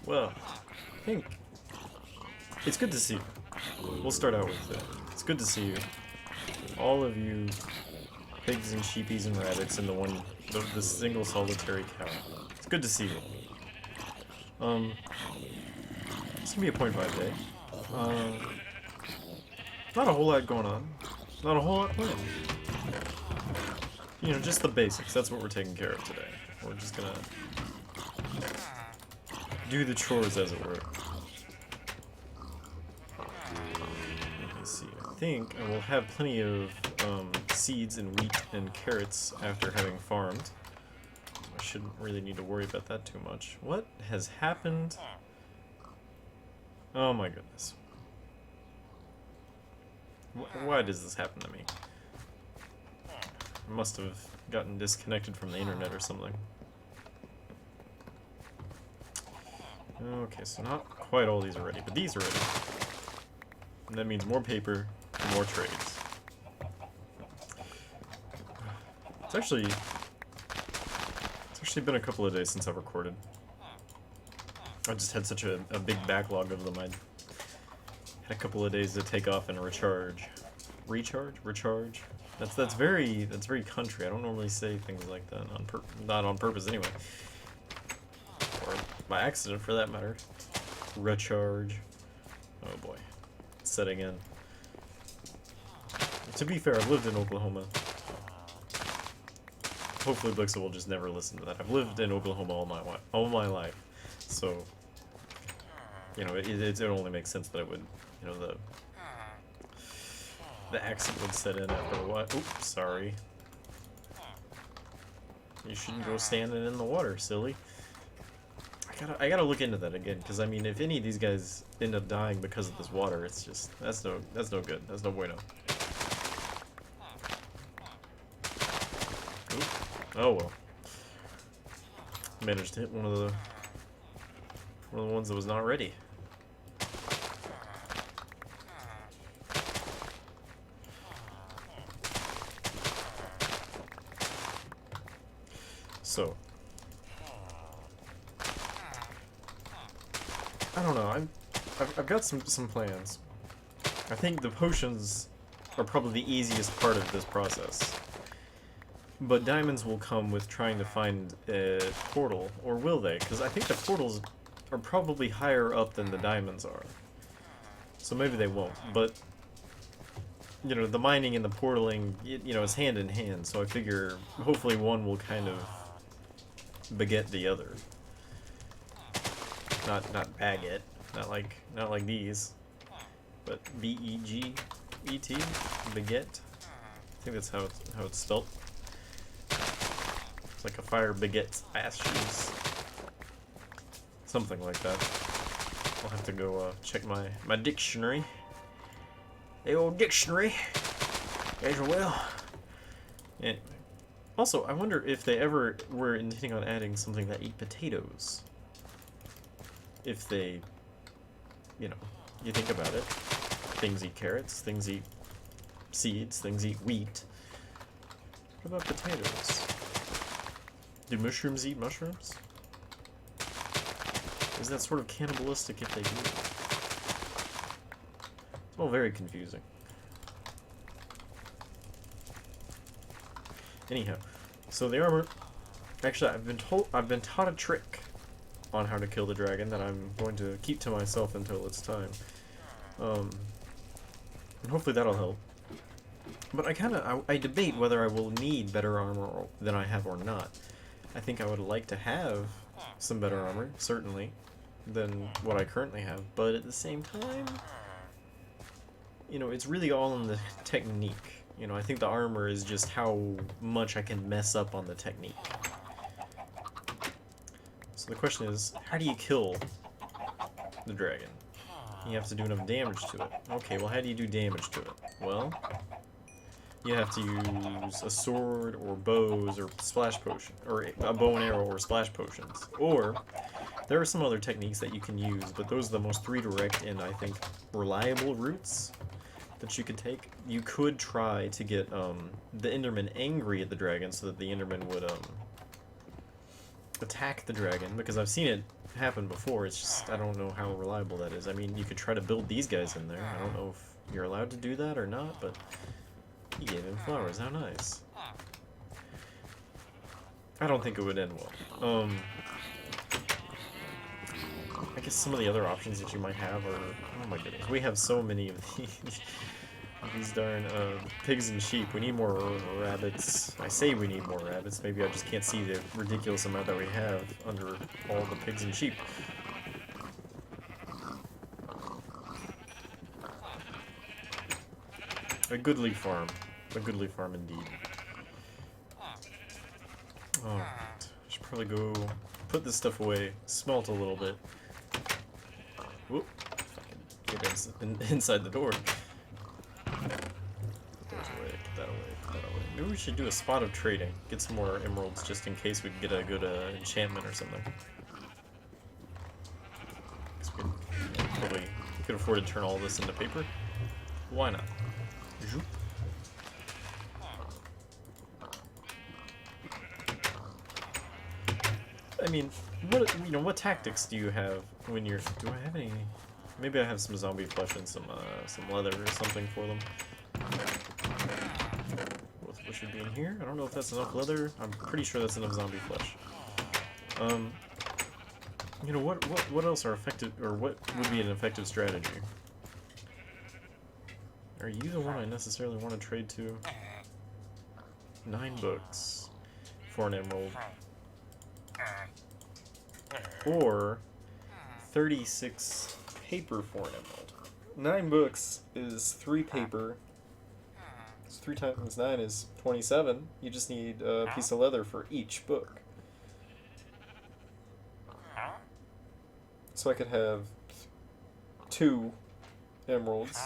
Well, I think it's good to see you. We'll start out with that. It's good to see you. All of you pigs and sheepies and rabbits and the single solitary cow. It's good to see you. It's gonna be a .5 day. Not a whole lot going on. Not a whole lot planned. You know, just the basics. That's what we're taking care of today. We're just gonna do the chores, as it were. Let me see. I think I will have plenty of seeds and wheat and carrots after having farmed. I shouldn't really need to worry about that too much. What has happened? Oh my goodness. Why does this happen to me? I must have gotten disconnected from the internet or something. Okay, so not quite all these are ready, but these are ready. And that means more paper and more trades. It's actually been a couple of days since I've recorded. I just had such a big backlog of them. I had a couple of days to take off and recharge. Recharge? That's very country. I don't normally say things like that not on purpose anyway. Or by accident for that matter. Recharge. Oh boy. It's setting in. To be fair, I've lived in Oklahoma. Hopefully Blixa will just never listen to that. I've lived in Oklahoma all my life. So, you know, it only makes sense that it would, you know, the accent would set in after a while. Oops, sorry. You shouldn't go standing in the water, silly. I gotta look into that again, because I mean, if any of these guys end up dying because of this water, it's just that's no good. That's no bueno. Oop. Oh well. Managed to hit one of the ones that was not ready. So, I don't know. I've got some plans. I think the potions are probably the easiest part of this process. But diamonds will come with trying to find a portal, or will they? Because I think the portals are probably higher up than the diamonds are. So maybe they won't, but you know, the mining and the portaling, you know, is hand in hand, so I figure hopefully one will kind of beget the other. Not baguette, not like these, but B-E-G-E-T, beget. I think that's how it's spelt. It's like a fire begets ass shoes. Something like that. I'll have to go check my dictionary. The old dictionary, as well. Anyway. Also, I wonder if they ever were intending on adding something that eat potatoes. If they, you know, you think about it. Things eat carrots, things eat seeds, things eat wheat. What about potatoes? Do mushrooms eat mushrooms? Is that sort of cannibalistic if they do? It's all very confusing. Anyhow, so the armor. Actually, I've been taught a trick on how to kill the dragon that I'm going to keep to myself until it's time. And hopefully that'll help. But I debate whether I will need better armor than I have or not. I think I would like to have some better armor, certainly, than what I currently have. But at the same time, you know, it's really all in the technique. You know, I think the armor is just how much I can mess up on the technique. So the question is, how do you kill the dragon? You have to do enough damage to it. Okay, well, how do you do damage to it? Well, you have to use a sword or bows or splash potion, or a bow and arrow or splash potions. Or there are some other techniques that you can use, but those are the most redirect and I think reliable routes that you could take. You could try to get the Enderman angry at the dragon so that the Enderman would attack the dragon, because I've seen it happened before. It's just I don't know how reliable that is. I mean, you could try to build these guys in there. I don't know if you're allowed to do that or not, but he gave him flowers. How nice. I don't think it would end well. I guess some of the other options that you might have are... Oh my goodness, we have so many of these darn pigs and sheep. We need more rabbits. I say we need more rabbits. Maybe I just can't see the ridiculous amount that we have under all the pigs and sheep. A goodly farm. A goodly farm indeed. Oh, I should probably go put this stuff away, smelt a little bit. Whoop. If I can get inside the door. Put those away, put that away, put that away. Maybe we should do a spot of trading. Get some more emeralds just in case we can get a good enchantment or something. We probably could afford to turn all this into paper. Why not? I mean, what tactics do you have when you're? Do I have any? Maybe I have some zombie flesh and some leather or something for them. What should be in here? I don't know if that's enough leather. I'm pretty sure that's enough zombie flesh. What else are effective, or what would be an effective strategy? Are you the one I necessarily want to trade to? 9 books for an emerald. Or 36 paper for an emerald. 9 books is 3 paper. So 3 times 9 is 27. You just need a piece of leather for each book. So I could have 2 emeralds,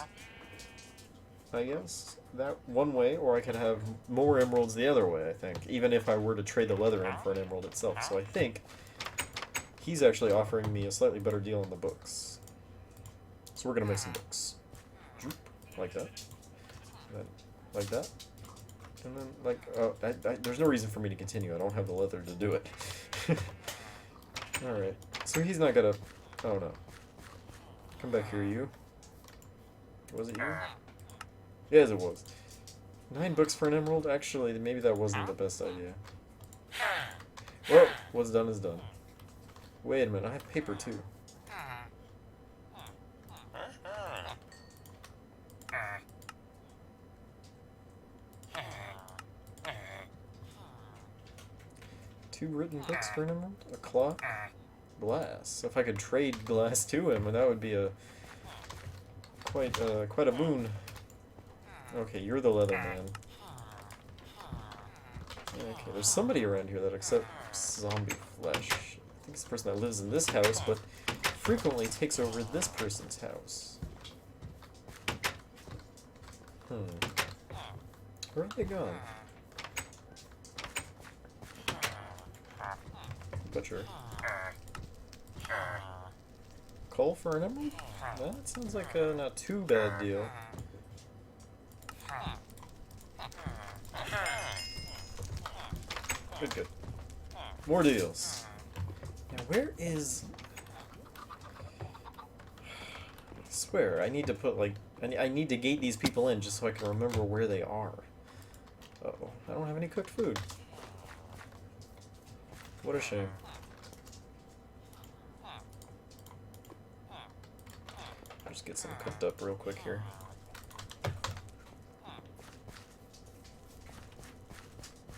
I guess, that one way, or I could have more emeralds the other way, I think, even if I were to trade the leather in for an emerald itself. So I think he's actually offering me a slightly better deal on the books. So we're going to make some books. Like that. And then like that. And then like, there's no reason for me to continue. I don't have the leather to do it. Alright. So he's not going to... Oh no. Come back here, you. Was it you? Yes, it was. 9 books for an emerald? Actually, maybe that wasn't the best idea. Well, what's done is done. Wait a minute, I have paper too. Two written books for an emerald? A clock? Glass. If I could trade glass to him, that would be a quite a boon. Okay, you're the leather man. Okay, there's somebody around here that accepts zombie flesh. I think it's the person that lives in this house, but frequently takes over this person's house. Where have they gone? Butcher. Coal for an emerald? That sounds like a not too bad deal. Good, good. More deals. Now, where is... I swear, I need to put, like... I need to gate these people in just so I can remember where they are. Uh-oh. I don't have any cooked food. What a shame. I'll just get some cooked up real quick here.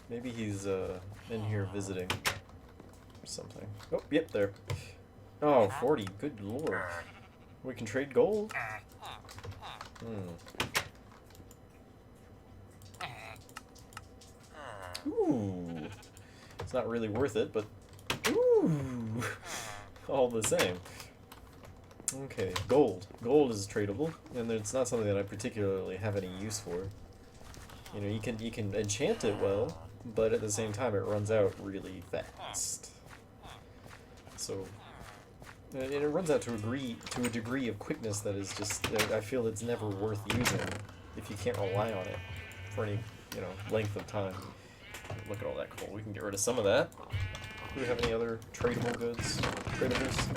Maybe he's in here visiting or something. Oh, yep, there. Oh, 40. Good lord. We can trade gold? Ooh. It's not really worth it, but ooh. All the same. Okay, gold. Gold is tradable, and it's not something that I particularly have any use for. You know, you can enchant it well, but at the same time it runs out really fast. So, and it runs out to a degree of quickness that is just, I feel it's never worth using if you can't rely on it for any, length of time. Look at all that coal. We can get rid of some of that. Do we have any other tradable goods? Tradables?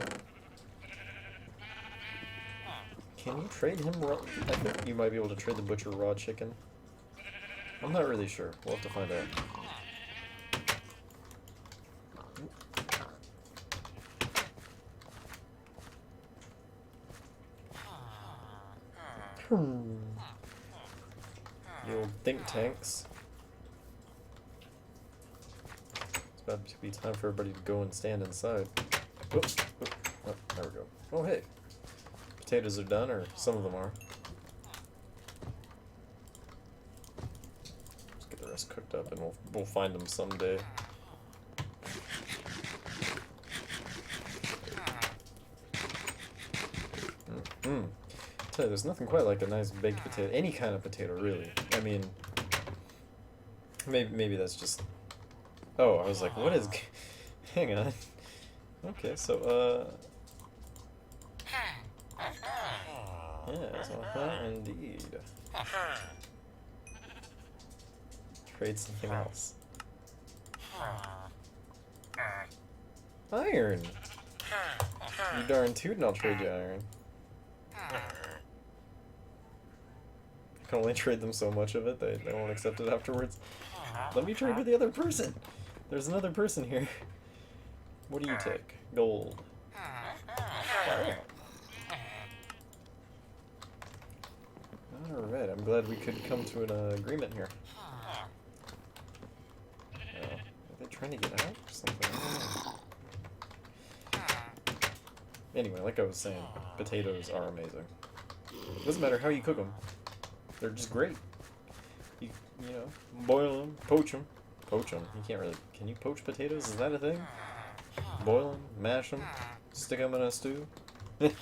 Can you trade him raw? I think you might be able to trade the butcher raw chicken. I'm not really sure. We'll have to find out. The old think tanks. It's about to be time for everybody to go and stand inside. Oh, there we go. Oh, hey. Potatoes are done, or some of them are. Let's get the rest cooked up, and we'll find them someday. Tell you, there's nothing quite like a nice baked potato. Any kind of potato, really. I mean, maybe that's just. Oh, I was like, what is? Hang on. Okay, so yes, indeed. Trade something else. Iron. You darn tootin', I'll trade you iron. I can only trade them so much of it, they won't accept it afterwards. Let me trade with the other person! There's another person here. What do you take? Gold. Wow. Alright, I'm glad we could come to an agreement here. Are they trying to get out or something? Anyway, like I was saying, potatoes are amazing. Doesn't matter how you cook them. They're just great. You know, boil them, poach them. Poach them. You can't really... Can you poach potatoes? Is that a thing? Boil them, mash them, stick them in a stew. You're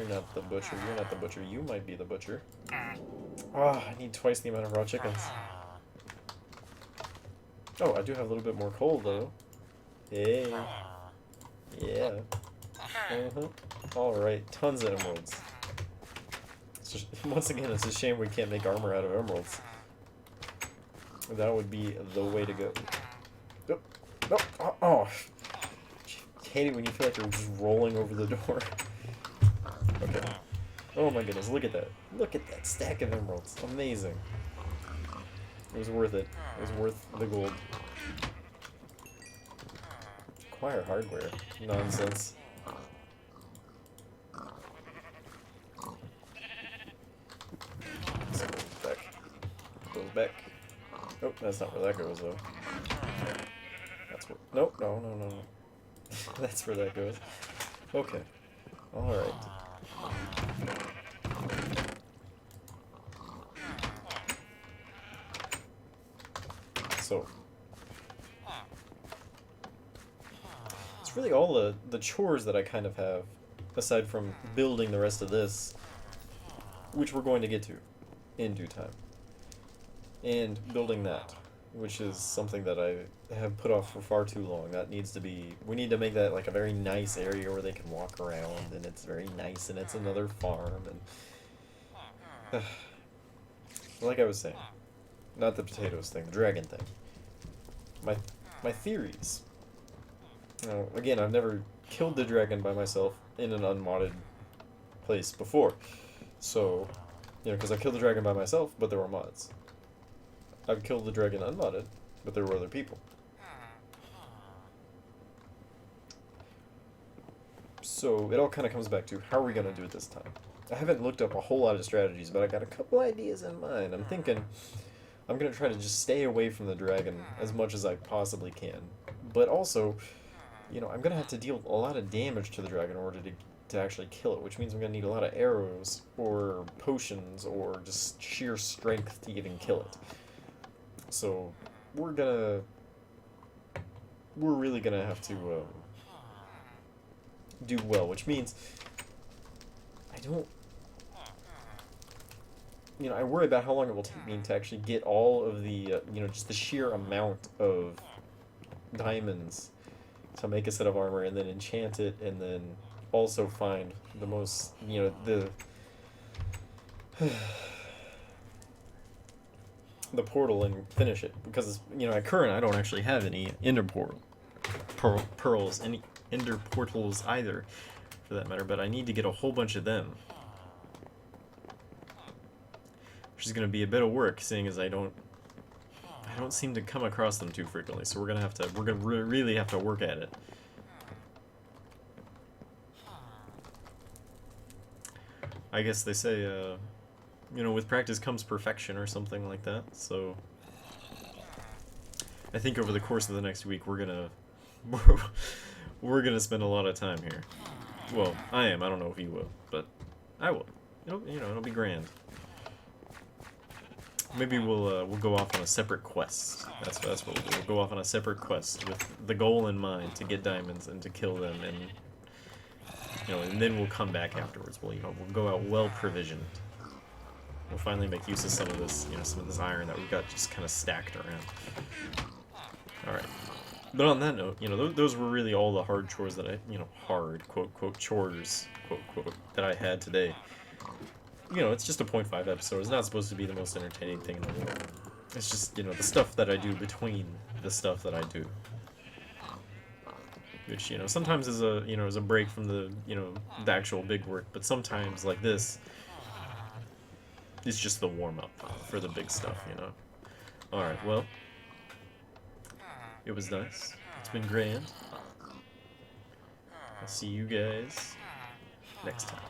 not the butcher. You're not the butcher. You might be the butcher. Oh, I need twice the amount of raw chickens. Oh, I do have a little bit more coal, though. Hey. Yeah. Alright, tons of emeralds. It's just, once again, it's a shame we can't make armor out of emeralds. That would be the way to go. Nope. Nope. Oh. I hate it when you feel like you're just rolling over the door. Okay. Oh my goodness, look at that. Look at that stack of emeralds. Amazing. It was worth it. It was worth the gold. Acquire hardware. Nonsense. So back. Goes back. Oh, that's not where that goes though. That's where. Nope, no. That's where that goes. Okay. Alright. So. It's really all the chores that I kind of have, aside from building the rest of this, which we're going to get to in due time. And building that, which is something that I have put off for far too long. That needs to be... We need to make that like a very nice area where they can walk around, and it's very nice, and it's another farm, and... like I was saying, not the potatoes thing, the dragon thing. My theories. Now, again, I've never killed the dragon by myself in an unmodded place before. So, you know, because I killed the dragon by myself, but there were mods. I've killed the dragon unmodded, but there were other people. So, it all kind of comes back to, how are we going to do it this time? I haven't looked up a whole lot of strategies, but I got a couple ideas in mind. I'm thinking I'm going to try to just stay away from the dragon as much as I possibly can. But also, you know, I'm going to have to deal a lot of damage to the dragon in order to actually kill it, which means I'm going to need a lot of arrows, or potions, or just sheer strength to even kill it. So, we're really gonna have to do well, which means I don't, you know, I worry about how long it will take me to actually get all of the, you know, just the sheer amount of diamonds to make a set of armor, and then enchant it, and then also find the most, you know, the portal and finish it, because you know at current I don't actually have any ender pearls, any ender portals either, for that matter. But I need to get a whole bunch of them, which is going to be a bit of work, seeing as I don't seem to come across them too frequently. So we're gonna really have to work at it. I guess they say, you know, with practice comes perfection, or something like that. So I think over the course of the next week, we're gonna spend a lot of time here. Well, I am. I don't know if you will, but I will. It'll be grand. Maybe we'll go off on a separate quest. That's what we'll do. We'll go off on a separate quest with the goal in mind to get diamonds and to kill them, and and then we'll come back afterwards. We'll go out well provisioned. We'll finally make use of some of this, some of this iron that we've got just kind of stacked around. All right. But on that note, those were really all the hard chores that I, hard quote quote chores quote quote that I had today. It's just a 0.5 episode. It's not supposed to be the most entertaining thing in the world. It's just, the stuff that I do between the stuff that I do. Which, sometimes is a break from the, the actual big work, but sometimes, like this, it's just the warm-up for the big stuff, Alright, well, it was nice. It's been grand. I'll see you guys next time.